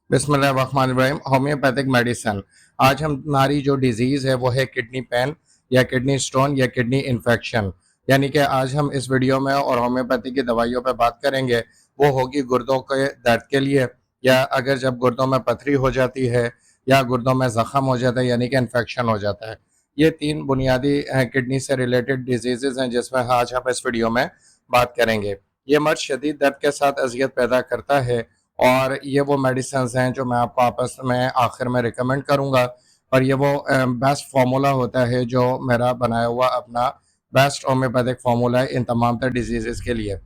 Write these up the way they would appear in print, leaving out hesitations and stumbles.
बिस्मिल्लाहिर्रहमानिर्रहीम। Homeopathic medicine. आज हमारी जो डिजीज़ है वो है किडनी पेन या किडनी स्टोन या किडनी इन्फेक्शन। यानी कि आज हम इस वीडियो में और होम्योपैथी की दवाइयों पे बात करेंगे। वो होगी गुर्दों के दर्द के लिए, या अगर जब गुर्दों में पथरी हो जाती है या गुर्दों में ज़ख़म हो जाता है यानी कि इन्फेक्शन हो जाता है। ये तीन बुनियादी किडनी से रिलेटेड डिजीज़ हैं जिसमें आज हम इस वीडियो में बात करेंगे। ये मर्ज़ शदीद दर्द के साथ अज़ियत पैदा करता है और ये वो मेडिसिन्स हैं जो मैं आपको आपस में आखिर में रिकमेंड करूँगा। और ये वो बेस्ट फार्मूला होता है जो मेरा बनाया हुआ अपना बेस्ट होम्योपैथिक फार्मूला है इन तमाम तर डिजीज़ के लिए।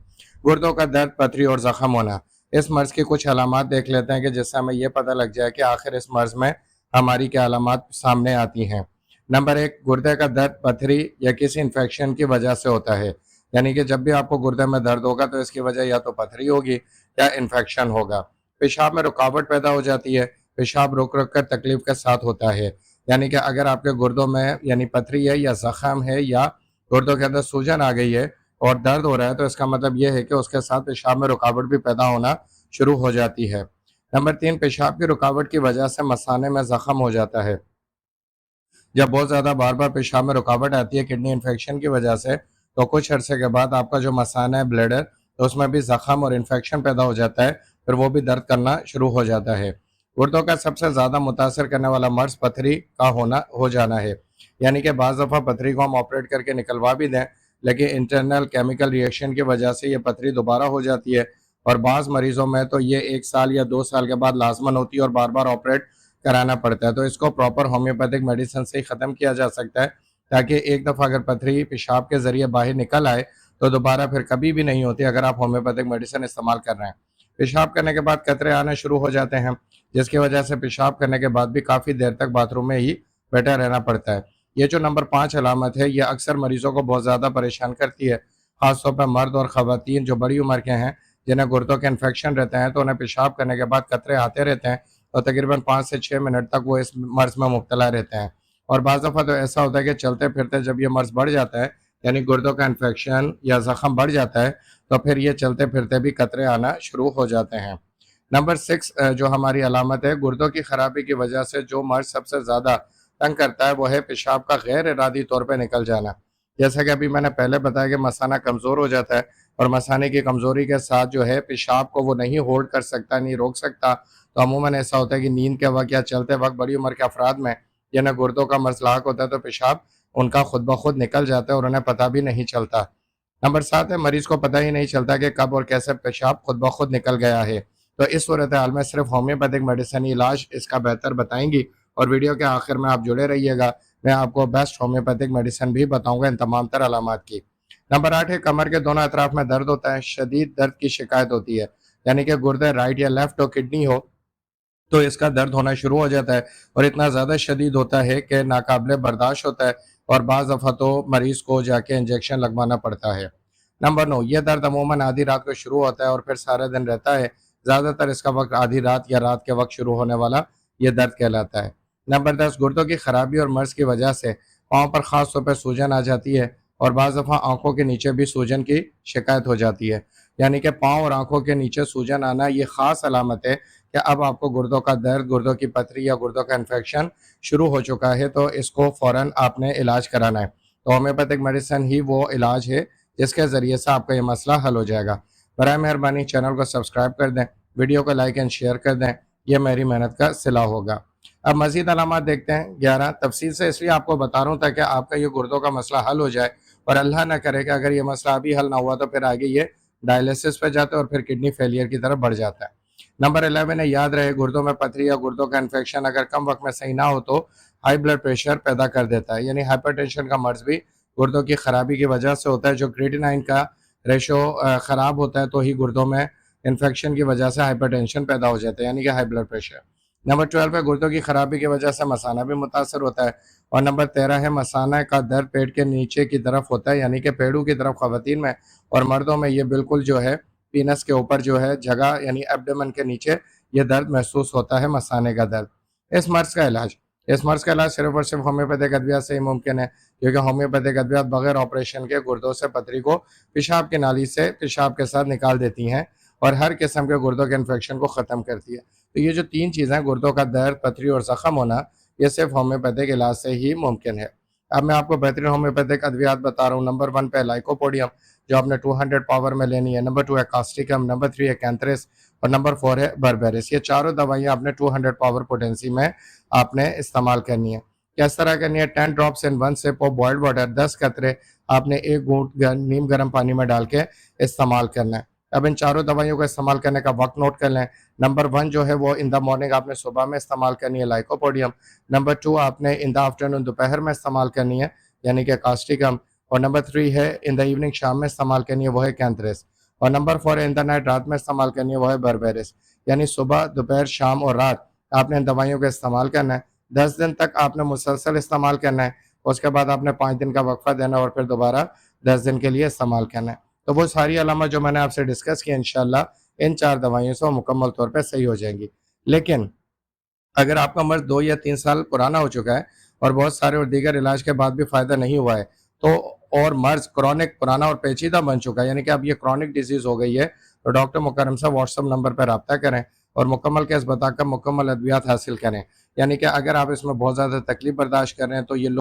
गुर्दों का दर्द, पथरी और ज़ख़म होना। इस मर्ज़ की कुछ अलामात देख लेते हैं कि जिससे हमें ये पता लग जाए कि आखिर इस मर्ज़ में हमारी क्या अलामात सामने आती हैं। नंबर 1, गुर्दे का दर्द, पथरी या किसी इन्फेक्शन की वजह से होता है। यानी कि जब भी आपको गुर्दे में दर्द होगा तो इसकी वजह या तो पथरी होगी या इन्फेक्शन होगा। पेशाब में रुकावट पैदा हो जाती है, पेशाब रुक-रुक कर तकलीफ के साथ होता है। यानी कि अगर आपके गुर्दों में यानी पथरी है या ज़ख़म है या गुर्दों के अंदर सूजन आ गई है और दर्द हो रहा है, तो इसका मतलब ये है कि उसके साथ पेशाब में रुकावट भी पैदा होना शुरू हो जाती है। नंबर 3, पेशाब की रुकावट की वजह से मसाने में ज़ख़म हो जाता है। जब बहुत ज़्यादा बार-बार पेशाब में रुकावट आती है किडनी इन्फेक्शन की वजह से, तो कुछ अरसे के बाद आपका जो मसाना है ब्लैडर, तो उसमें भी ज़ख़म और इन्फेक्शन पैदा हो जाता है, फिर वो भी दर्द करना शुरू हो जाता है। गुर्दों का सबसे ज़्यादा मुतासर करने वाला मर्ज़ पथरी का हो जाना है। यानी कि बाज़ दफ़ा पथरी को हम ऑपरेट करके निकलवा भी दें, लेकिन इंटरनल केमिकल रिएक्शन की वजह से ये पथरी दोबारा हो जाती है और बाज़ मरीज़ों में तो ये 1 साल या 2 साल के बाद लाज़मन होती है और बार-बार ऑपरेट कराना पड़ता है। तो इसको प्रॉपर होम्योपैथिक मेडिसिन से ही ख़त्म किया जा सकता है, ताकि एक दफ़ा अगर पथरी पेशाब के ज़रिए बाहर निकल आए, तो दोबारा फिर कभी भी नहीं होती अगर आप होम्योपैथिक मेडिसिन इस्तेमाल कर रहे हैं। पेशाब करने के बाद कतरे आने शुरू हो जाते हैं, जिसकी वजह से पेशाब करने के बाद भी काफ़ी देर तक बाथरूम में ही बैठा रहना पड़ता है। ये जो नंबर 5 अलामत है, ये अक्सर मरीज़ों को बहुत ज़्यादा परेशान करती है, ख़ास तौर पर मर्द और ख़वातीन जो बड़ी उम्र के हैं, जिन्हें गुर्दों के इन्फेक्शन रहते हैं, तो उन्हें पेशाब करने के बाद कतरे आते रहते हैं और तकरीबन 5 से 6 मिनट तक वो इस मर्ज़ में मुब्तला रहते हैं। और बाज़ दफ़ा तो ऐसा होता है कि चलते-फिरते जब ये मर्ज़ बढ़ जाता है, यानी गुर्दों का इन्फेक्शन या ज़ख़म बढ़ जाता है, तो फिर ये चलते-फिरते भी कतरे आना शुरू हो जाते हैं। नंबर 6 जो हमारी अलामत है, गुर्दों की खराबी की वजह से जो मर्ज़ सबसे ज़्यादा तंग करता है, वो है पेशाब का गैर इरादी तौर पे निकल जाना। जैसा कि अभी मैंने पहले बताया कि मसाना कमज़ोर हो जाता है और मसाने की कमज़ोरी के साथ जो है पेशाब को वो नहीं होल्ड कर सकता, नहीं रोक सकता। तो अमूमन ऐसा होता है कि नींद के वक़्त या चलते वक़्त बड़ी उम्र के अफ़राद में जिन्हें गुर्दों का मर्ज़ लाक होता है, तो पेशाब उनका खुद ब खुद निकल जाता है और उन्हें पता भी नहीं चलता। नंबर 7 है, मरीज़ को पता ही नहीं चलता कि कब और कैसे पेशाब खुद ब खुद निकल गया है। तो इस सूरत हाल में सिर्फ़ होम्योपैथिक मेडिसिन ही इलाज इसका बेहतर बताएँगी और वीडियो के आखिर में आप जुड़े रहिएगा। मैं आपको बेस्ट होम्योपैथिक मेडिसिन भी बताऊँगा इन तमाम तर अलामात की। नंबर 8 है, कमर के दोनों अतराफ में दर्द होता है, शदीद दर्द की शिकायत होती है। यानी कि गुर्दे राइट या लेफ्ट हो, किडनी हो, तो इसका दर्द होना शुरू हो जाता है और इतना ज़्यादा शदीद होता है कि नाकाबिले बर्दाश्त होता है और बाज़ दफ़ा तो मरीज़ को जाके इंजेक्शन लगवाना पड़ता है। नंबर 9, ये दर्द अमूमन आधी रात को शुरू होता है और फिर सारे दिन रहता है। ज़्यादातर इसका वक़्त आधी रात या रात के वक़्त शुरू होने वाला ये दर्द कहलाता है। नंबर 10, गुर्दों की खराबी और मर्ज़ की वजह से पाँव पर ख़ास तौर पे सूजन आ जाती है और बाज़ दफ़ा आँखों के नीचे भी सूजन की शिकायत हो जाती है। यानी कि पाँव और आँखों के नीचे सूजन आना ये ख़ास अलामत है कि अब आपको गुर्दों का दर्द, गुर्दों की पथरी या गुर्दों का इन्फेक्शन शुरू हो चुका है, तो इसको फ़ौरन आपने इलाज कराना है। तो होम्योपैथिक मेडिसिन ही वो इलाज है जिसके ज़रिए से आपका ये मसला हल हो जाएगा। बराए मेहरबानी चैनल को सब्सक्राइब कर दें, वीडियो को लाइक एंड शेयर कर दें, ये मेरी मेहनत का सिला होगा। अब मज़ीद अलामत देखते हैं 11। तफसील से इसलिए आपको बता रहा हूँ ताकि आपका ये गुर्दों का मसला हल हो जाए और अल्लाह ना करे कि अगर ये मसला अभी हल ना हुआ तो फिर आगे ये डायलिसिस पे जाता है और फिर किडनी फेलियर की तरफ बढ़ जाता है। नंबर 11 है, याद रहे गुर्दों में पथरी या गुर्दों का इन्फेक्शन अगर कम वक्त में सही ना हो तो हाई ब्लड प्रेशर पैदा कर देता है। यानी हाइपरटेंशन का मर्ज भी गुर्दों की खराबी की वजह से होता है। जो क्रिएटिनिन का रेशो खराब होता है तो ही गुर्दों में इन्फेक्शन की वजह से हाइपरटेंशन पैदा हो जाता है, यानी कि हाई ब्लड प्रेशर। नंबर 12 है, गुर्दों की खराबी की वजह से मसाना भी मुतासर होता है। और नंबर 13 है, मसाना का दर्द पेट के नीचे की तरफ होता है, यानी कि पेड़ों की तरफ खवातीन में, और मर्दों में ये बिल्कुल जो है पीनस के ऊपर जो है जगह यानी एब्डोमेन के नीचे ये दर्द महसूस होता है, मसाने का दर्द। इस मर्ज़ का इलाज इस मर्ज़ का इलाज सिर्फ़ और सिर्फ़ होम्योपैथिक अद्वियात से ही मुमकिन है, क्योंकि होम्योपैथिक अद्वियात बगैर ऑपरेशन के गुर्दों से पथरी को पेशाब की नाली से पेशाब के साथ निकाल देती हैं और हर किस्म के गुर्दों के इन्फेक्शन को ख़त्म करती है। तो ये जो 3 चीज़ें गुर्दों का दर्द, पथरी और ज़ख्म होना, ये सिर्फ़ होम्योपैथिक इलाज से ही मुमकिन है। अब मैं आपको बेहतरीन होम्योपैथिक अद्वियात बता रहा हूँ। नंबर 1 पे लाइकोपोडियम जो आपने 200 पावर में लेनी है, नंबर 2 है कास्टिकम, नंबर 3 है कैंथरेस और नंबर 4 है बर्बेरिस। ये चारों दवाइयाँ आपने 200 पावर पोटेंसी में आपने इस्तेमाल करनी है। किस तरह करनी है? 10 drops in 1 sip of boiled water, 10 कतरे आपने 1 घूंट नीम गर्म पानी में डाल के इस्तेमाल करना है। अब इन चारों दवाइयों का इस्तेमाल करने का वक्त नोट कर लें। नंबर 1 जो है वो इन द मॉर्निंग आपने सुबह में इस्तेमाल करनी है लाइकोपोडियम, नंबर 2 आपने इन द आफ्टरनून दोपहर में इस्तेमाल करनी है यानी कि कास्टिकम, और नंबर 3 है इन द इवनिंग शाम में इस्तेमाल करनी है, वो है कैंथरेस, और नंबर 4 इन द नाइट रात में इस्तेमाल करनी है, वो है बर्बेरिस। यानी सुबह, दोपहर, शाम और रात आपने इन दवाइयों का इस्तेमाल करना है। 10 दिन तक आपने मुसलसल इस्तेमाल करना है, उसके बाद आपने 5 दिन का वक्फा देना है और फिर दोबारा 10 दिन के लिए इस्तेमाल करना है। तो वो सारी अलामत जो मैंने आपसे डिस्कस की इंशाल्लाह इन 4 दवाइयों से वो मुकम्मल तौर पे सही हो जाएँगी। लेकिन अगर आपका मर्ज़ 2 या 3 साल पुराना हो चुका है और बहुत सारे और दीगर इलाज के बाद भी फ़ायदा नहीं हुआ है, तो और मर्ज़ क्रॉनिक पुराना और पेचीदा बन चुका है, यानी कि अब ये क्रॉनिक डिज़ीज़ हो गई है, तो डॉक्टर मुकर्रम से व्हाट्सएप नंबर पर राब्ता करें और मुकम्मल केस बताकर मुकम्मल अद्वियात हासिल करें। यानी कि अगर आप इसमें बहुत ज़्यादा तकलीफ़ बर्दाश्त कर रहे हैं, तो ये लो